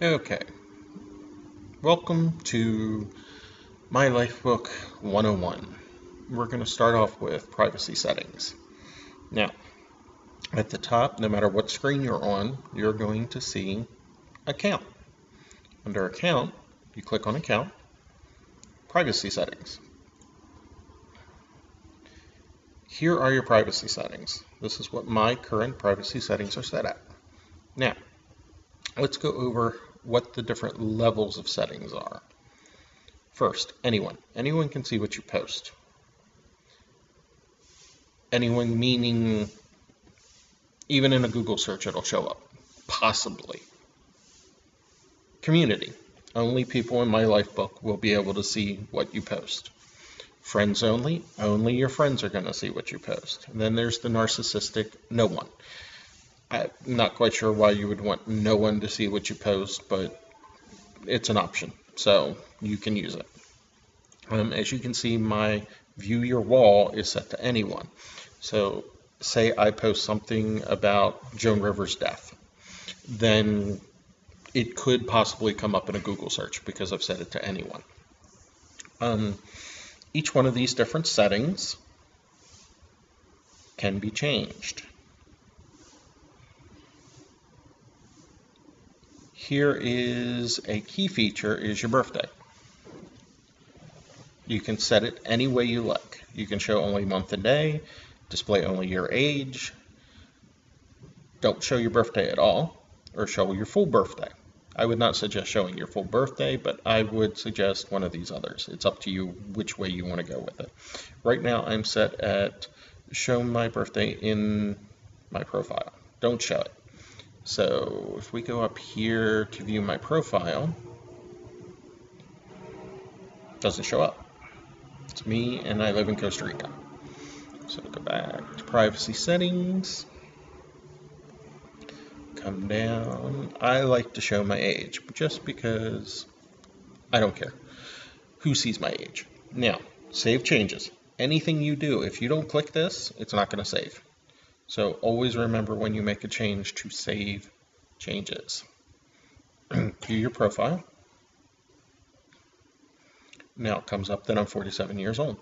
Okay, welcome to My Lifebook 101. We're going to start off with privacy settings. Now, at the top, no matter what screen you're on, you're going to see Account. Under Account, you click on Account, Privacy Settings. Here are your privacy settings. This is what my current privacy settings are set at. Now, let's go over what the different levels of settings are. First, anyone. Anyone can see what you post. Anyone meaning even in a Google search it'll show up. Possibly. Community. Only people in my lifebook will be able to see what you post. Friends only. Only your friends are going to see what you post. And then there's the narcissistic no one. I'm not quite sure why you would want no one to see what you post, but it's an option, so you can use it. As you can see, my view your wall is set to anyone. So say I post something about Joan Rivers' death, then it could possibly come up in a Google search because I've set it to anyone. Each one of these different settings can be changed. Here is a key feature, is your birthday. You can set it any way you like. You can show only month and day, display only your age, don't show your birthday at all, or show your full birthday. I would not suggest showing your full birthday, but I would suggest one of these others. It's up to you which way you want to go with it. Right now I'm set at show my birthday in my profile. Don't show it. So if we go up here to view my profile, it doesn't show up. It's me and I live in Costa Rica. So go back to privacy settings. Come down. I like to show my age just because I don't care who sees my age. Now, save changes. Anything you do, if you don't click this, it's not going to save. So always remember when you make a change to save changes. View your profile. Now it comes up that I'm 47 years old.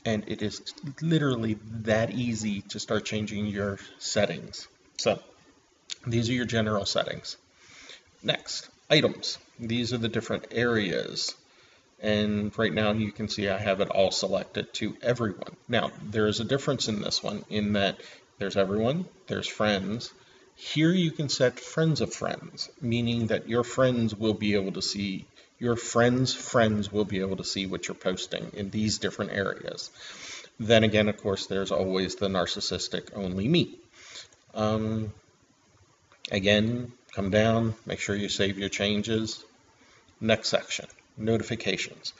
And it is literally that easy to start changing your settings. So these are your general settings. Next, items. These are the different areas. And right now you can see I have it all selected to everyone. Now, there is a difference in this one in that there's everyone, there's friends. Here you can set friends of friends, meaning that your friends will be able to see, your friends will be able to see what you're posting in these different areas. Then again, of course, there's always the narcissistic only me. Again, come down, make sure you save your changes. Next section. Notifications.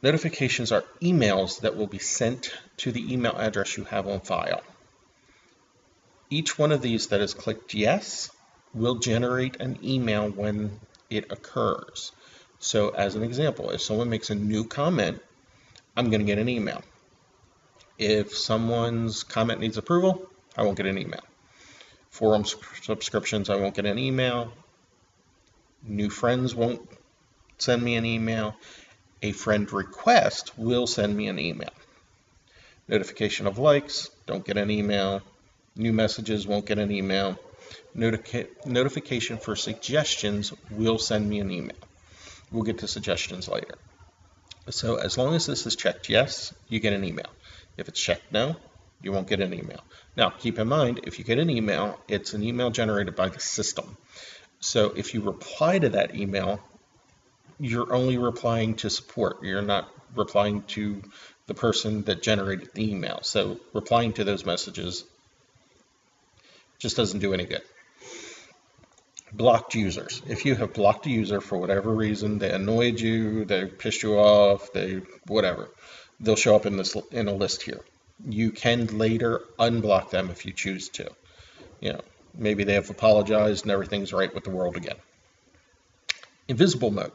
Notifications are emails that will be sent to the email address you have on file. Each one of these that is clicked yes will generate an email when it occurs. So as an example, if someone makes a new comment, I'm going to get an email. If someone's comment needs approval, I won't get an email. Forum subscriptions, I won't get an email. New friends won't send me an email. A friend request will send me an email. Notification of likes, don't get an email. New messages won't get an email. Notification for suggestions will send me an email. We'll get to suggestions later. So as long as this is checked yes, you get an email. If it's checked no, you won't get an email. Now keep in mind, if you get an email, it's an email generated by the system. So if you reply to that email, you're only replying to support. You're not replying to the person that generated the email. So replying to those messages just doesn't do any good. Blocked users. If you have blocked a user for whatever reason, they annoyed you, they pissed you off, they whatever, they'll show up in a list here. You can later unblock them if you choose to. You know, maybe they have apologized and everything's right with the world again. Invisible mode.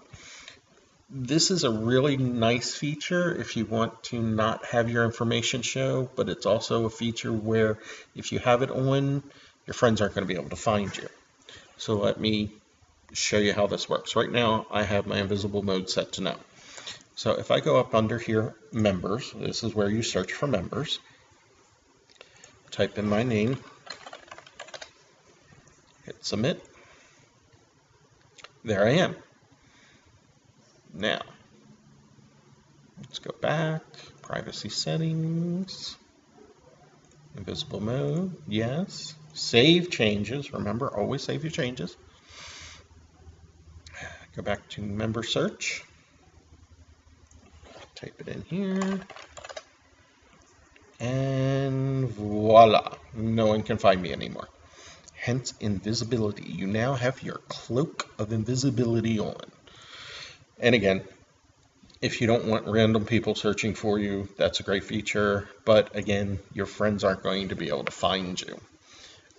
This is a really nice feature if you want to not have your information show, but it's also a feature where if you have it on, your friends aren't going to be able to find you. So let me show you how this works. Right now I have my invisible mode set to no. So if I go up under here, members, this is where you search for members, type in my name, hit submit, there I am. Now, let's go back, privacy settings, invisible mode, yes, save changes, remember always save your changes. Go back to member search, type it in here, and voila, no one can find me anymore. Hence invisibility. You now have your cloak of invisibility on. And again, if you don't want random people searching for you, that's a great feature. But again, your friends aren't going to be able to find you,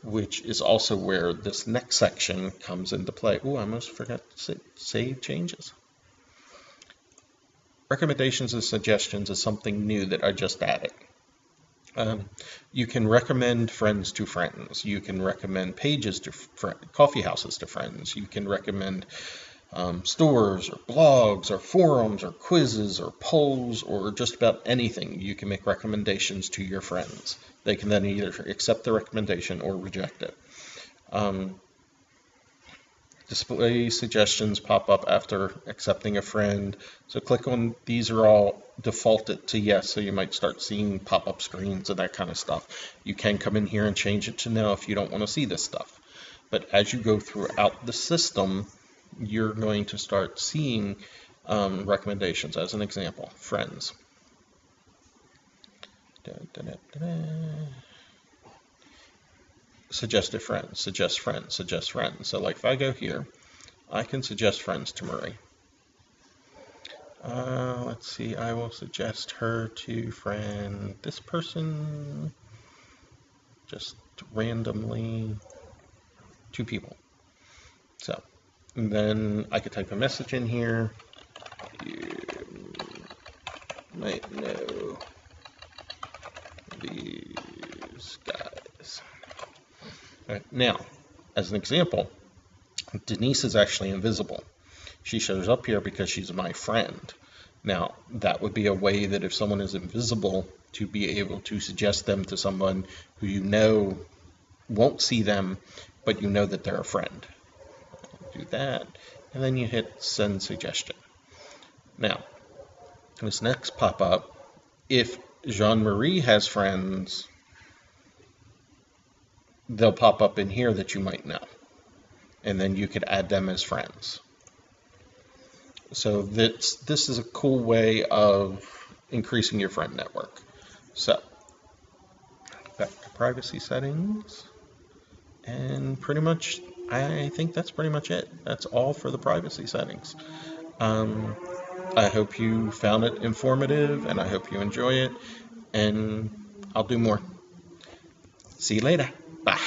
which is also where this next section comes into play. Oh, I almost forgot to save changes. Recommendations and suggestions is something new that I just added. You can recommend friends to friends. You can recommend pages to coffee houses to friends. You can recommend stores or blogs or forums or quizzes or polls or just about anything. You can make recommendations to your friends. They can then either accept the recommendation or reject it. Display suggestions pop up after accepting a friend. So click on, these are all defaulted to yes, so you might start seeing pop-up screens and that kind of stuff. You can come in here and change it to no if you don't want to see this stuff. But as you go throughout the system, you're going to start seeing recommendations. As an example, friends. Suggested friends, suggest friends, suggest friends. So like if I go here, I can suggest friends to Marie. Let's see, I will suggest her to friend this person, just randomly, 2 people. So, and then I could type a message in here. You might know these guys. All right, now, as an example, Denise is actually invisible. She shows up here because she's my friend. Now, that would be a way that if someone is invisible, to be able to suggest them to someone who you know won't see them, but you know that they're a friend. Do that, and then you hit send suggestion. Now, this next pop-up, if Jean-Marie has friends, they'll pop up in here that you might know, and then you could add them as friends. So this is a cool way of increasing your friend network. So back to privacy settings, and pretty much I think that's pretty much it. That's all for the privacy settings. I hope you found it informative, and I hope you enjoy it, and I'll do more. See you later. Bye.